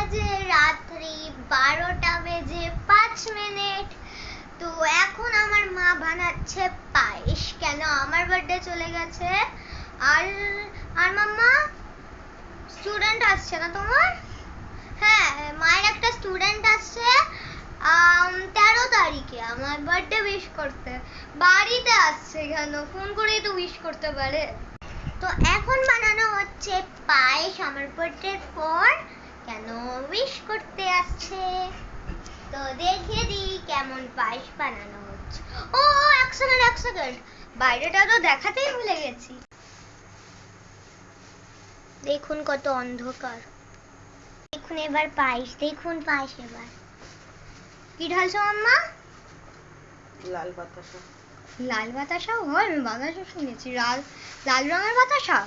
বাজে রাত্রি 12:05। তো এখন আমার মা বানাচ্ছে পায়েস। কেন আমার বার্থডে চলে গেছে। আর আর মাম্মা স্টুডেন্ট আসছে না তোমার? হ্যাঁ, মায়ের একটা স্টুডেন্ট আসছে 13 তারিখে আমার বার্থডে উইশ করতে। বাড়িতে আসছে, কেন ফোন করেই তো উইশ করতে পারে। তো এখন বানানো হচ্ছে পায়েস আমার বার্থডের পর। কেন উইশ করতে আসছে, তো দেখে দিই কেমন পায়েস বানানো হচ্ছে। ও এক সেকেন্ড, বাইরেটা তো দেখাতেই ভুলে গেছি। দেখুন কত অন্ধকার। দেখুন এবার পায়েস, দেখুন পায়েস এবার কি ঢালছো মাম্মা? লাল বাতাসা। লাল বাতাসাও হয়? আমি বাতাসা শুনেছি, লাল লাল রঙের বাতাসা।